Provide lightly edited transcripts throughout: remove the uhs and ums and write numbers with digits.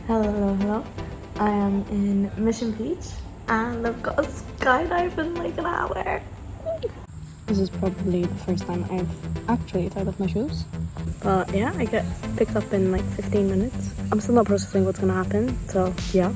Hello, hello. I am in Mission Beach and I've got a skydive in like an hour. This is probably the first time I've actually tied off my shoes. But yeah, I get picked up in like 15 minutes. I'm still not processing what's gonna happen, so yeah.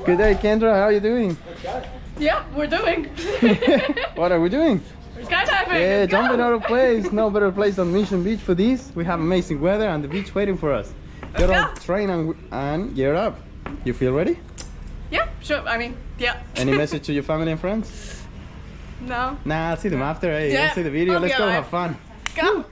Good day, Kendra. How are you doing? Yeah, we're doing. What are we doing? We're skydiving. Yeah, jumping out of place. No better place than Mission Beach for this. We have amazing weather and the beach waiting for us. Get on train and gear up. You feel ready? Yeah, sure. I mean, yeah. Any message to your family and friends? No. Nah, I'll see them after. Hey, Yeah. let's see the video. Let's go have fun. Go.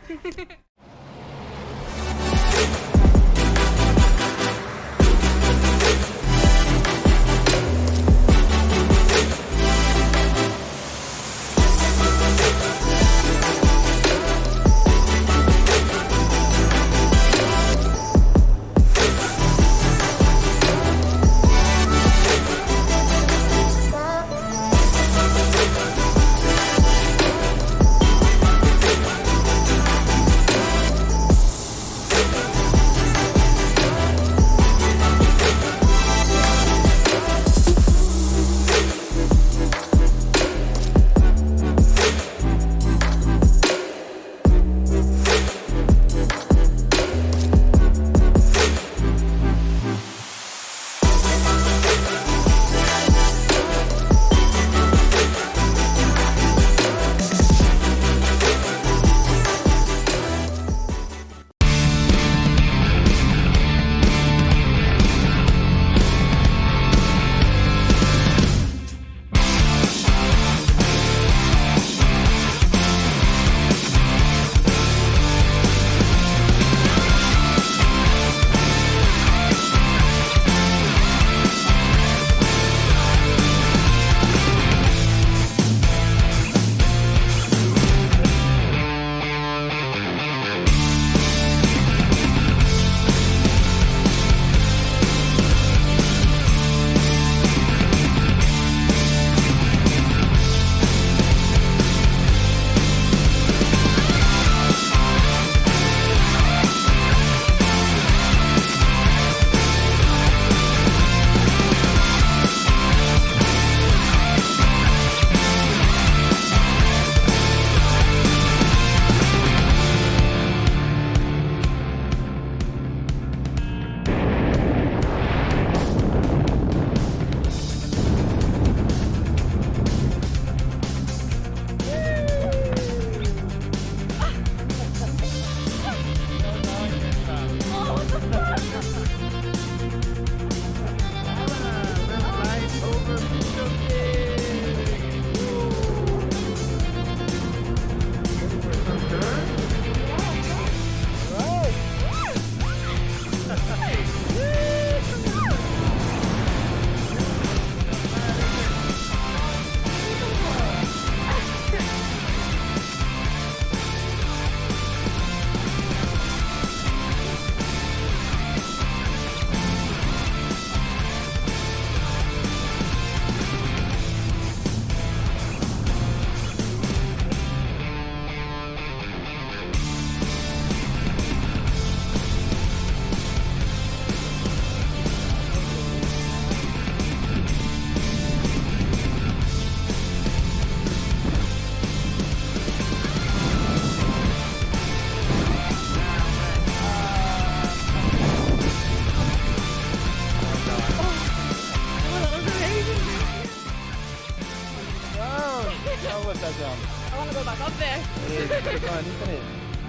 How was that jump? I want to go back up there. It's fun, isn't it?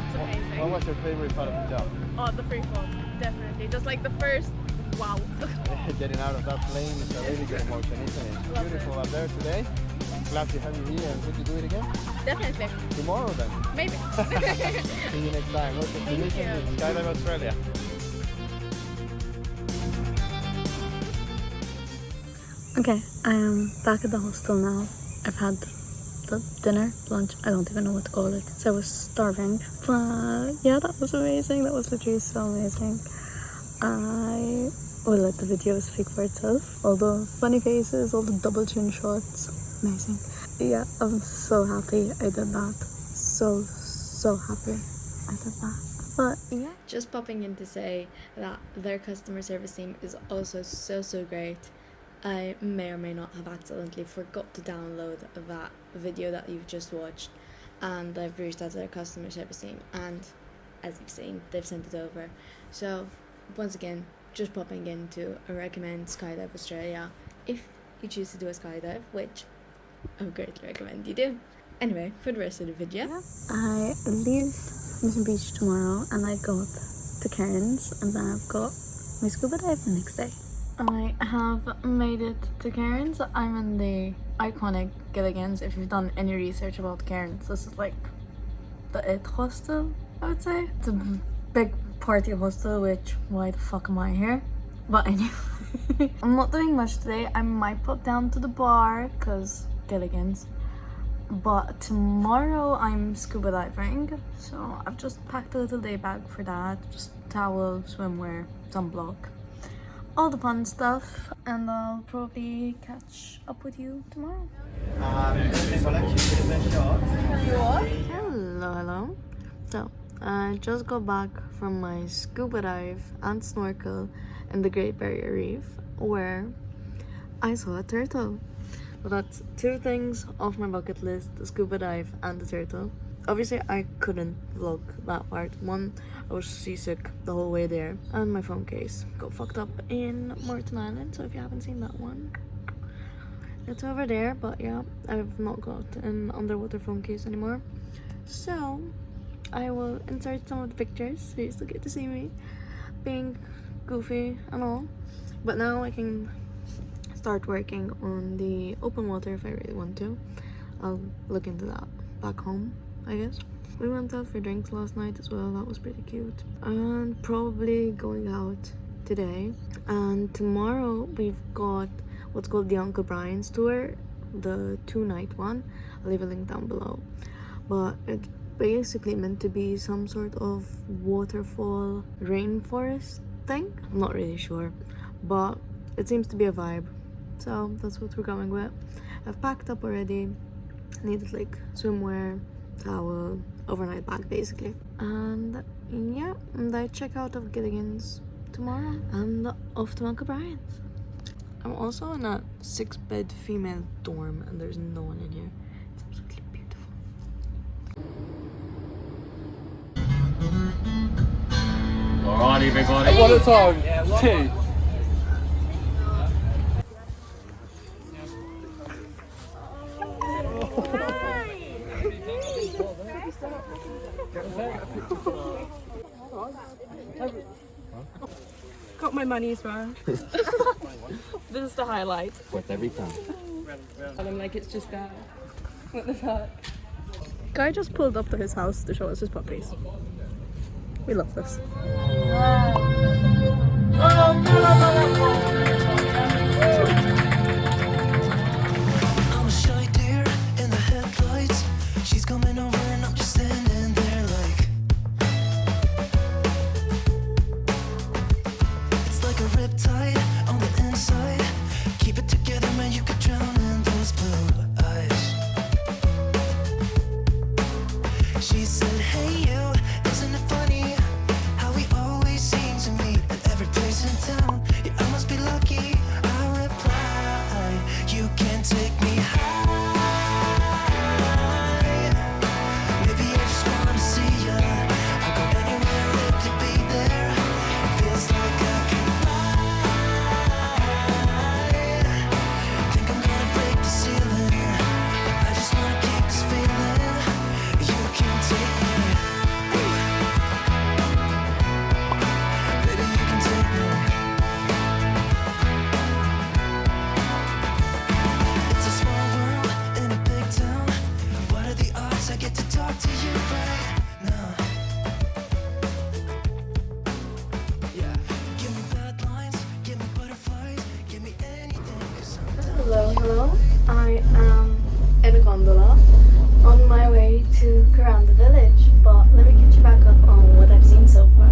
It's amazing. What was your favorite part of the jump? Oh, the free fall, definitely. Just like the first, wow. Getting out of that plane is a really good emotion, isn't it? Love Beautiful it. up there today. Glad to have you here. And would you do it again? Definitely. Tomorrow then? Maybe. See you next time. Okay, Thank Mission you. Beach, Skydive Australia. Okay, I am back at the hostel now. I've had the dinner, lunch, I don't even know what to call it. So I was starving. But yeah, that was amazing. That was literally so amazing. I will let the video speak for itself. All the funny faces, all the double chin shots. Amazing. Yeah, I'm so happy I did that. so happy I did that. But yeah, Just popping in to say that their customer service team is also so great. I may or may not have accidentally forgot to download that video that you've just watched, and I've reached out to their customer service team, and as you've seen, they've sent it over. So once again, just popping in to recommend Skydive Australia if you choose to do a skydive, which I would greatly recommend you do. Anyway, for the rest of the video, I leave Mission Beach tomorrow and I go up to Cairns, and then I've got my scuba dive the next day. I have made it to Cairns. I'm in the iconic Gilligan's. If you've done any research about Cairns, this is like the it hostel, I would say. It's a big party hostel, which why the fuck am I here? But anyway, I'm not doing much today. I might pop down to the bar because Gilligan's. But tomorrow I'm scuba diving, so I've just packed a little day bag for that. Just towel, swimwear, sunblock, all the fun stuff, and I'll probably catch up with you tomorrow. Hello. So, I just got back from my scuba dive and snorkel in the Great Barrier Reef, where I saw a turtle. Well, that's two things off my bucket list: the scuba dive and the turtle. Obviously, I couldn't vlog that part. One, I was seasick the whole way there, and my phone case got fucked up in Morton Island, so if you haven't seen that one, it's over there. But yeah, I've not got an underwater phone case anymore, so I will insert some of the pictures so you still get to see me being goofy and all. But now I can start working on the open water if I really want to. I'll look into that back home, I guess. We went out for drinks last night as well. That was pretty cute. And probably going out today. And tomorrow we've got what's called the Uncle Brian's tour, the 2-night one. I'll leave a link down below. But it's basically meant to be some sort of waterfall rainforest thing. I'm not really sure, but it seems to be a vibe. So that's what we're going with. I've packed up already. Needed like swimwear, towel, overnight bag basically. And yeah, and I check out of Gilligan's tomorrow and off to Uncle Brian's. I'm also in a 6-bed female dorm and there's no one in here. It's absolutely beautiful. Alright, everybody. One at a time. Two. Got my money's worth. This is the highlight. Worth every time. And I'm like, it's just there. What the fuck? Guy just pulled up to his house to show us his puppies. We love this. I'm a shy deer in the headlights. She's coming over and I'm just standing there like it's like a riptide on the inside. Keep it together, man, you could drown in those blue eyes. She said, hey you, isn't it funny how we always seem to meet at every place in town? Yeah, I must be lucky. I reply, you can take me high. Maybe I just wanna see ya. I go anywhere to be there. Feels like I can fly. Think I'm gonna break the ceiling. I just wanna keep this feeling. You can take me. Baby, you can take me. It's a small world in a big town. What are the odds I get to talk to you right now? Yeah. Give me bad lines, give me butterflies, give me anything. 'Cause I'm Hello. I am in a gondola on my way to Kuranda village, but let me catch you back up on what I've seen so far.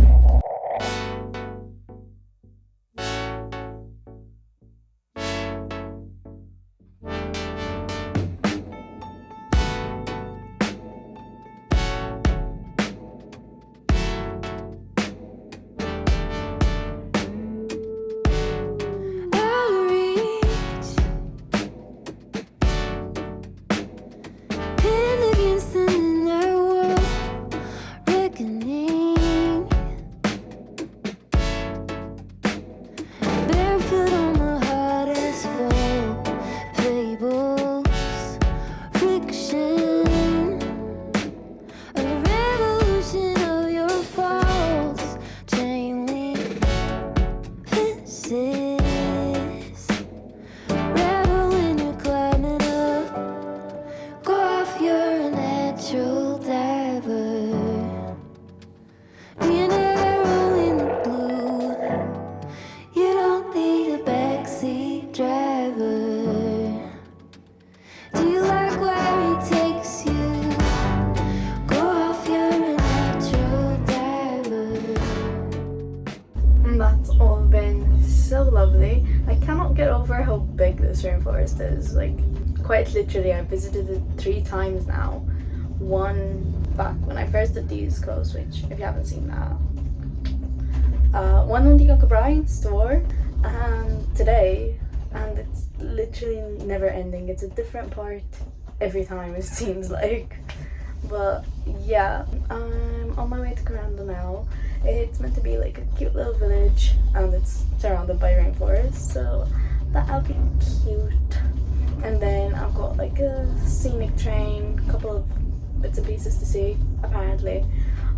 this rainforest is. Like, quite literally, I've visited it 3 times now. One back when I first did the East Coast, which, if you haven't seen that, one on the Uncle Brian store, and today, and it's literally never ending. It's a different part every time, it seems like. But yeah, I'm on my way to Kuranda now. It's meant to be like a cute little village, and it's surrounded by rainforest, so that'll be cute. And then I've got like a scenic train, a couple of bits and pieces to see, apparently.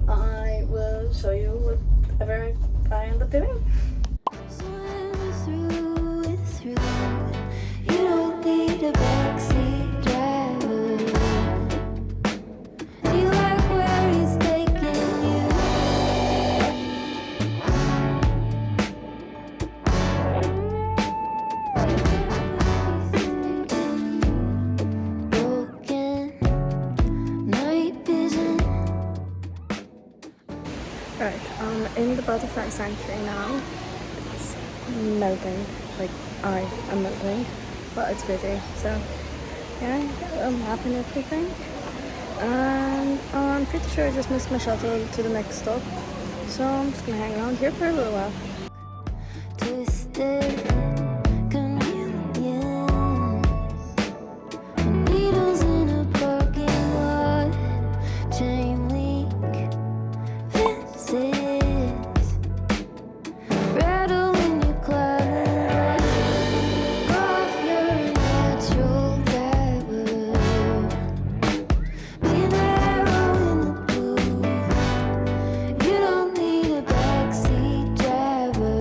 I will show you whatever I end up doing. You don't need a backseat driver. Do you like where he's taking you? Broken night vision. Right, I'm in the butterfly sanctuary now. It's melting, like I am melting, but it's busy, so yeah, I'm happy with everything. And I'm pretty sure I just missed my shuttle to the next stop, so I'm just gonna hang around here for a little while. Twisted chameleon. Needles in a parking lot. Chain link fences. Rattle when you climb off your natural driver. Be an arrow in the blue. You don't need a backseat driver.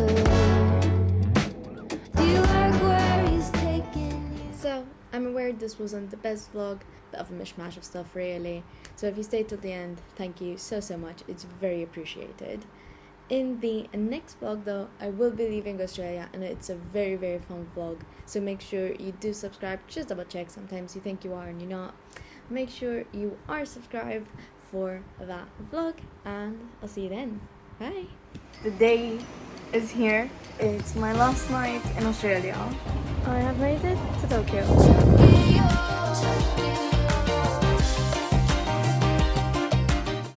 Do you like where he's taking you? So, I'm aware this wasn't the best vlog, bit of a mishmash of stuff really. So if you stayed till the end, thank you so much, it's very appreciated. In the next vlog though, I will be leaving Australia, and it's a very fun vlog, so make sure you do subscribe. Just double check, sometimes you think you are and you're not. Make sure you are subscribed for that vlog, and I'll see you then. Bye! The day is here. It's my last night in Australia. I have made it to Tokyo. Tokyo, Tokyo.